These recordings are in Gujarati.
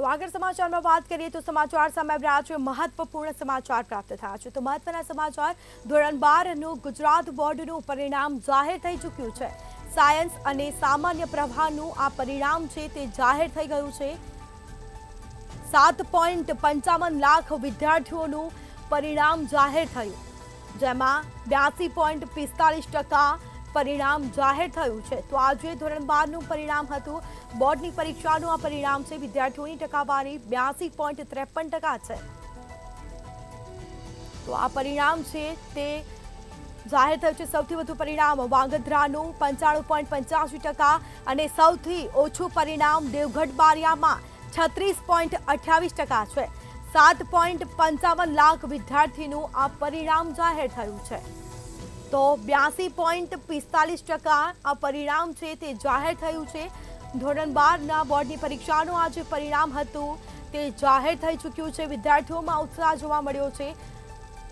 આગળ સમાચારમાં વાત કરીએ તો સમાચાર સામે આવી રહ્યા છે। મહત્વપૂર્ણ સમાચાર પ્રાપ્ત થયા છે। તો મહત્વના સમાચાર ધોરણ 12નું ગુજરાત બોર્ડનું પરિણામ જાહેર થઈ ચૂક્યું છે। સાયન્સ અને સામાન્ય પ્રવાહનું આ પરિણામ છે તે જાહેર થઈ ગયું છે। 7.55 લાખ વિદ્યાર્થીઓનું પરિણામ જાહેર થયું, જેમાં 82.45% પરિણામ જાહેર થયું છે। તો આજે ધોરણ 12નું પરિણામ હતું। બોર્ડની પરીક્ષાનું આ પરિણામ છે। વિદ્યાર્થીઓની ટકાવારી 82.53% છે। તો આ પરિણામ છે તે જાહેર થયું છે। સૌથી વધુ પરિણામ વાંગધ્રાનું 95.85% અને સૌથી ઓછું પરિણામ દેવગઢ બારિયામાં 36.28% છે। 7.55 લાખ વિદ્યાર્થીનું આ પરિણામ જાહેર થયું છે। તો 82.45% આ પરિણામ છે તે જાહેર થયું છે। ધોરણ 12ના બોર્ડની પરીક્ષાનું આ જે પરિણામ હતું તે જાહેર થઈ ચૂક્યું છે। વિદ્યાર્થીઓમાં ઉત્સાહ જોવા મળ્યો છે।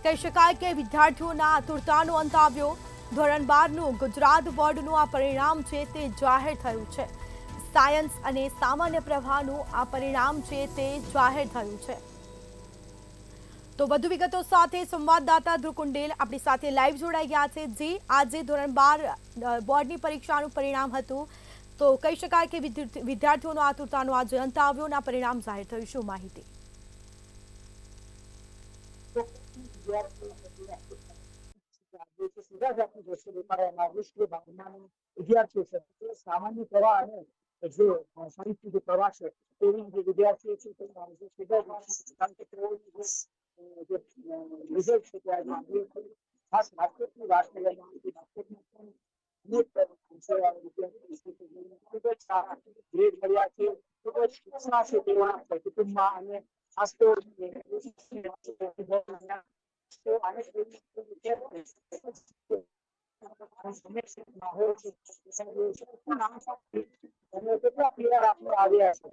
કહી શકાય કે વિદ્યાર્થીઓના આતુરતાનો અંત આવ્યો। ધોરણ 12નું ગુજરાત બોર્ડનું આ પરિણામ છે તે જાહેર થયું છે। સાયન્સ અને સામાન્ય પ્રવાહનું આ પરિણામ છે તે જાહેર થયું છે। તો વધુ વિગતો સાથે સંવાદદાતા ધ્રુવ કુંડેલ આપણી સાથે લાઈવ જોડાઈ ગયા છે। જે આજે ધોરણ 12 બોર્ડની પરીક્ષાનું પરિણામ હતું, તો કહી શકાય કે વિદ્યાર્થીઓનો આતુરતાનો આજે અંત આવ્યો અને આ પરિણામ જાહેર થયું, શું માહિતી? સામાન્ય પ્રવાહ અને જે સાહિત્ય પ્રવાહ છે તેની જે વિદ્યાર્થીઓ છે રિઝલ્ટ છે ત્યાં ખાસ માર્કેટની વાત કરવામાં આવી માર્કેટમાં ખૂબ જ સારા ગ્રેડ મળ્યા છે। ખૂબ જ ઉત્સાહ છે તેઓના કુટુંબમાં અને ખાસ તો કેટલા પ્લેયર આપણે આવ્યા છે?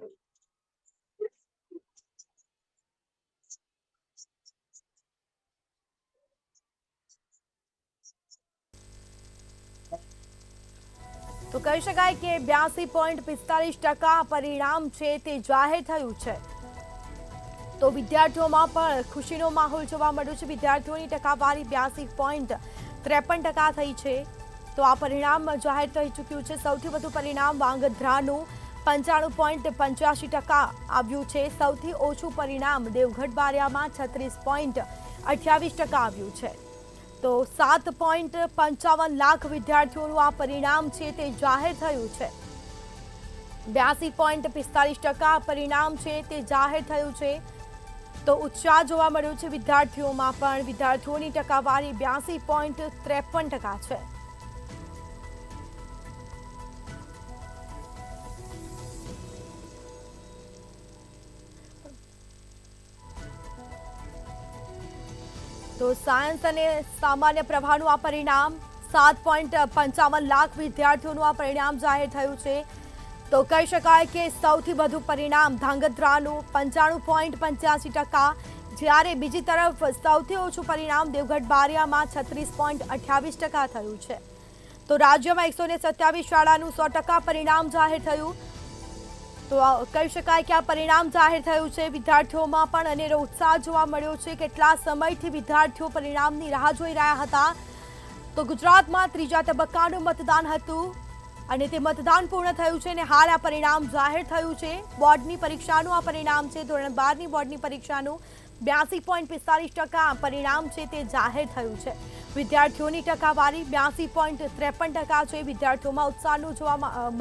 તો કહી શકાય કે 82.45% પરિણામ છે તે જાહેર થયું છે। તો વિદ્યાર્થીઓમાં પણ ખુશીનો માહોલ જોવા મળ્યો છે। વિદ્યાર્થીઓની ટકાવારી 82.53% થઈ છે। તો આ પરિણામ જાહેર થઈ ચૂક્યું છે। સૌથી વધુ પરિણામ વાંગધ્રાનું 95.85% આવ્યું છે। સૌથી ઓછું પરિણામ દેવગઢ બારિયામાં 36.28% આવ્યું છે। તો 7.55 લાખ વિદ્યાર્થીઓનું આ પરિણામ છે તે જાહેર થયું છે। 82.45% પરિણામ છે તે જાહેર થયું છે। તો ઉત્સાહ જોવા મળ્યો છે વિદ્યાર્થીઓમાં પણ। વિદ્યાર્થીઓની ટકાવારી 82.53% છે। તો સાયન્સ અને સામાન્ય પ્રવાહનું આ પરિણામ 7.55 લાખ વિદ્યાર્થીઓનું આ પરિણામ જાહેર થયું છે। તો કહી શકાય કે સૌથી વધુ પરિણામ ધાંગધ્રાનું 95.85%, જ્યારે બીજી તરફ સૌથી ઓછું પરિણામ દેવગઢ બારિયામાં 36.28% થયું છે। તો રાજ્યમાં 127 શાળાનું 100% પરિણામ જાહેર થયું। તો કહી શકાય કે આ પરિણામ જાહેર થયું છે। વિદ્યાર્થીઓમાં પણ અનેરો ઉત્સાહ જોવા મળ્યો છે। કેટલા સમયથી વિદ્યાર્થીઓ પરિણામની રાહ જોઈ રહ્યા હતા। તો ગુજરાતમાં ત્રીજા તબક્કાનું મતદાન હતું અને તે મતદાન પૂર્ણ થયું છે અને હાલ આ પરિણામ જાહેર થયું છે। બોર્ડની પરીક્ષાનું આ પરિણામ છે। ધોરણ 12ની બોર્ડની પરીક્ષાનું 82.45% પરિણામ છે તે જાહેર થયું છે। વિદ્યાર્થીઓની ટકાવારી 82.53% છે। વિદ્યાર્થીઓમાં ઉત્સાહનો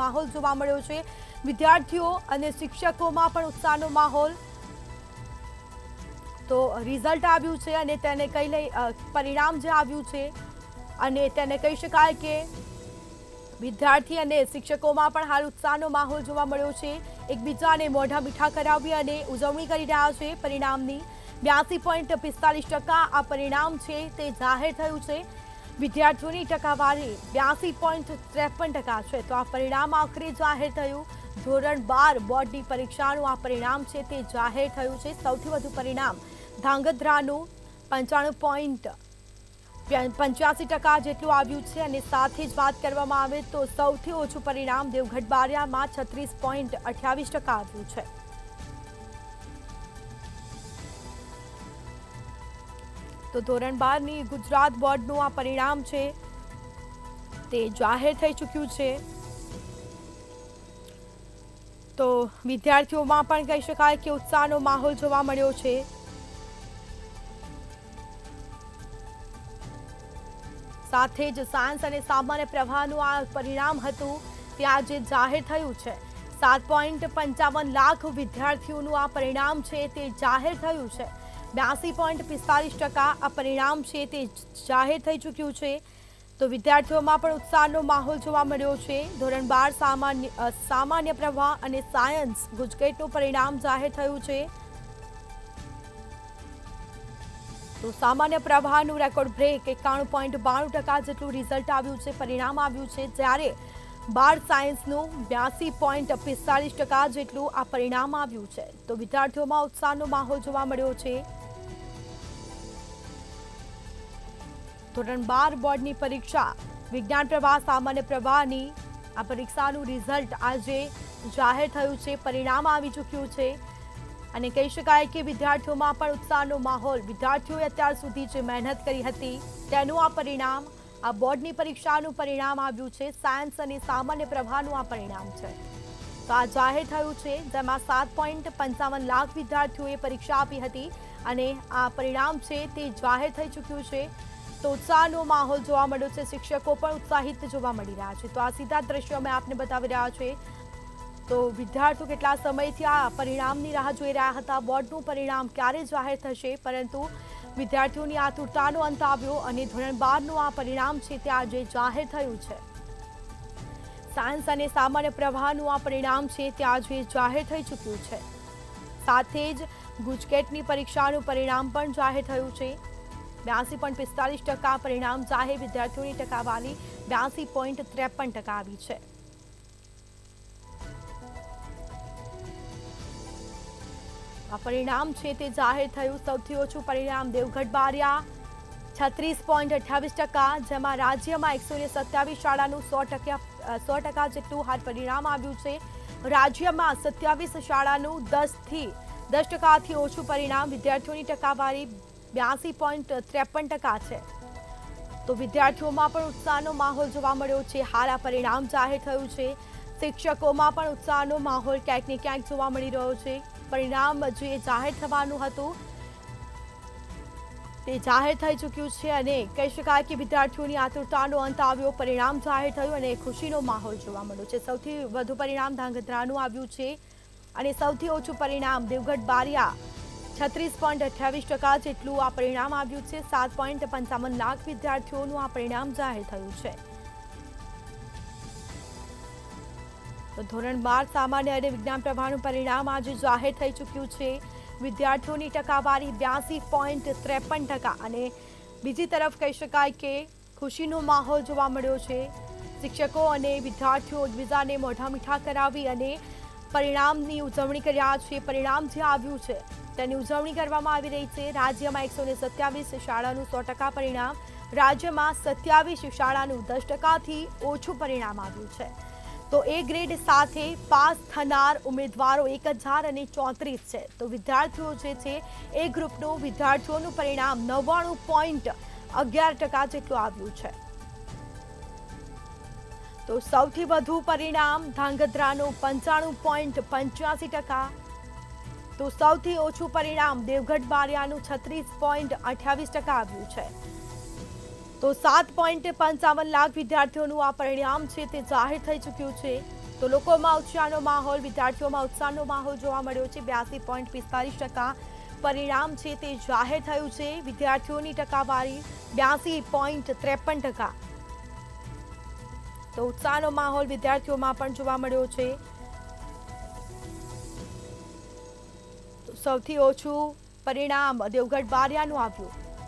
માહોલ જોવા મળ્યો છે। વિદ્યાર્થીઓ અને શિક્ષકોમાં પણ ઉત્સાહનો માહોલ। તો રિઝલ્ટ આવ્યું છે અને તેને કઈ લઈ પરિણામ જે આવ્યું છે અને તેને કહી શકાય કે વિદ્યાર્થી અને શિક્ષકોમાં પણ હાલ ઉત્સાહનો માહોલ જોવા મળ્યો છે। એકબીજાને મોઢા મીઠા કરાવી અને ઉજવણી કરી રહ્યા છે પરિણામની। 82.45% આ પરિણામ છે તે જાહેર થયું છે। વિદ્યાર્થીઓની ટકાવારી 82.53% છે। તો આ પરિણામ આખરે જાહેર થયું। ધોરણ 12 બોર્ડની પરીક્ષાનું આ પરિણામ છે તે જાહેર થયું છે। સૌથી વધુ પરિણામ ધાંગધ્રાનું 95.85% જેટલું આવ્યું છે અને સાથે જ વાત કરવામાં આવે તો સૌથી ઓછું પરિણામ દેવગઢ બારિયામાં 36.28% આવ્યું છે। તો ધોરણ 12ની ગુજરાત બોર્ડનું આ પરિણામ છે તે જાહેર થઈ ચૂક્યું છે। તો વિદ્યાર્થીઓમાં પણ કહી શકાય કે ઉત્સાહનો માહોલ જોવા મળ્યો છે। સાથે જ સાયન્સ અને સામાન્ય પ્રવાહનું આ પરિણામ હતું તે આજે જાહેર થયું છે। 7.55 લાખ વિદ્યાર્થીઓનું આ પરિણામ છે તે જાહેર થયું છે। 82.45% આ પરિણામ છે તે જાહેર થઈ ચૂક્યું છે। તો વિદ્યાર્થીઓમાં પણ ઉત્સાહનો માહોલ જોવા મળ્યો છે। ધોરણ 12 સામાન્ય પ્રવાહ અને સાયન્સ ગુજકેટનું પરિણામ જાહેર થયું છે। તો સામાન્ય પ્રવાહનું રેકોર્ડ બ્રેક 91.92% જેટલું રિઝલ્ટ આવ્યું છે, પરિણામ આવ્યું છે, જ્યારે 12 સાયન્સનું 82.45% જેટલું આ પરિણામ આવ્યું છે। તો વિદ્યાર્થીઓમાં ઉત્સાહનો માહોલ જોવા મળ્યો છે। ધોરણ 12 બોર્ડની પરીક્ષા વિજ્ઞાન પ્રવાહ સામાન્ય પ્રવાહની આ પરીક્ષાનું રિઝલ્ટ આજે જાહેર થયું છે, પરિણામ આવી ચૂક્યું છે અને કહી શકાય કે વિદ્યાર્થીઓમાં પણ ઉત્સાહનો માહોલ, વિદ્યાર્થીઓએ અત્યાર સુધી જે મહેનત કરી હતી તેનું આ પરિણામ, આ બોર્ડની પરીક્ષાનું પરિણામ આવ્યું છે। સાયન્સ અને સામાન્ય પ્રવાહનું આ પરિણામ છે તો આ જાહેર થયું છે, જેમાં 7.55 લાખ વિદ્યાર્થીઓએ પરીક્ષા આપી હતી અને આ પરિણામ છે તે જાહેર થઈ ચૂક્યું છે। તો ઉત્સાહનો માહોલ જોવા મળ્યો છે, શિક્ષકો પણ ઉત્સાહિત જોવા મળી રહ્યા છે। તો આ સીધા દ્રશ્યો અમે આપને બતાવી રહ્યા છીએ। તો વિદ્યાર્થીઓ કેટલા સમયથી આ પરિણામની રાહ જોઈ રહ્યા હતા, બોર્ડનું પરિણામ ક્યારે જાહેર થશે, પરંતુ વિદ્યાર્થીઓની આતુરતાનો અંત આવ્યો અને ધોરણ 12નું આ પરિણામ છે તે આજે જાહેર થયું છે। સાયન્સ અને સામાન્ય પ્રવાહનું આ પરિણામ છે તે આજે જાહેર થઈ ચૂક્યું છે। સાથે જ ગુજકેટની પરીક્ષાનું પરિણામ પણ જાહેર થયું છે। 82.45% પરિણામ જાહેર, વિદ્યાર્થીઓની ટકાવારી 82.53% આવી છે। આ પરિણામ છે તે જાહેર થયું। સૌથી ઓછું પરિણામ દેવગઢ બારિયા 36.28%, જેમાં રાજ્યમાં 127 શાળાનું 100% જેટલું હાલ પરિણામ આવ્યું છે। રાજ્યમાં 27 શાળાનું 10% ઓછું પરિણામ, વિદ્યાર્થીઓની ટકાવારી 82.53% છે। તો વિદ્યાર્થીઓમાં પણ ઉત્સાહનો માહોલ જોવા મળ્યો છે। હાલ આ પરિણામ જાહેર થયું છે। શિક્ષકોમાં પણ ઉત્સાહનો માહોલ ક્યાંક ને ક્યાંક જોવા મળી રહ્યો છે। પરિણામ જે જાહેર થવાનું હતું તે જાહેર થઈ ચૂક્યું છે અને કહી શકાય કે વિદ્યાર્થીઓની આતુરતાનો અંત આવ્યો, પરિણામ જાહેર થયું અને ખુશીનો માહોલ જોવા મળ્યો છે। સૌથી વધુ પરિણામ ધાંગધ્રાનું આવ્યું છે અને સૌથી ઓછું પરિણામ દેવગઢ બારિયા 36.28% જેટલું આ પરિણામ આવ્યું છે। 7.55 લાખ વિદ્યાર્થીઓનું આ પરિણામ જાહેર થયું છે। તો ધોરણ 12 સામાન્ય અને વિજ્ઞાન પ્રવાહનું પરિણામ આજે જાહેર થઈ ચૂક્યું છે। વિદ્યાર્થીઓની ટકાવારી 82.53% અને બીજી તરફ કહી શકાય કે ખુશીનો માહોલ જોવા મળ્યો છે। શિક્ષકો અને વિદ્યાર્થીઓ એકબીજાને મોઢા મીઠા કરાવી અને પરિણામની ઉજવણી કર્યા છે। પરિણામ જે આવ્યું છે તેની ઉજવણી કરવામાં આવી રહી છે। રાજ્યમાં 127 શાળાનું 100% પરિણામ, રાજ્યમાં 27 શાળાનું 10%થી ઓછું પરિણામ આવ્યું છે। તો એ ગ્રેડ સાથે પાસ થનાર ઉમેદવારો 1034 છે। તો વિદ્યાર્થીઓ જે છે એ ગ્રુપનું વિદ્યાર્થીઓનું પરિણામ 99.11% જેટલું આવ્યું છે। તો સૌથી વધુ પરિણામ ધાંગધ્રાનું 95.85%, તો સૌથી ઓછું પરિણામ દેવગઢ બારિયાનું 36.28% આવ્યું છે। તો 7.55 લાખ વિદ્યાર્થીઓનું આ પરિણામ છે તે જાહેર થઈ ચૂક્યું છે। તો લોકોમાં ઉત્સાહનો માહોલ, વિદ્યાર્થીઓમાં ઉત્સાહનો માહોલ જોવા મળ્યો છે। 82.45% પરિણામ છે તે જાહેર થયું છે। વિદ્યાર્થીઓની ટકાવારી 82.53%। તો ઉત્સાહનો માહોલ વિદ્યાર્થીઓમાં પણ જોવા મળ્યો છે। તો સૌથી ઓછું પરિણામ દેવગઢ બારિયાનું આવ્યું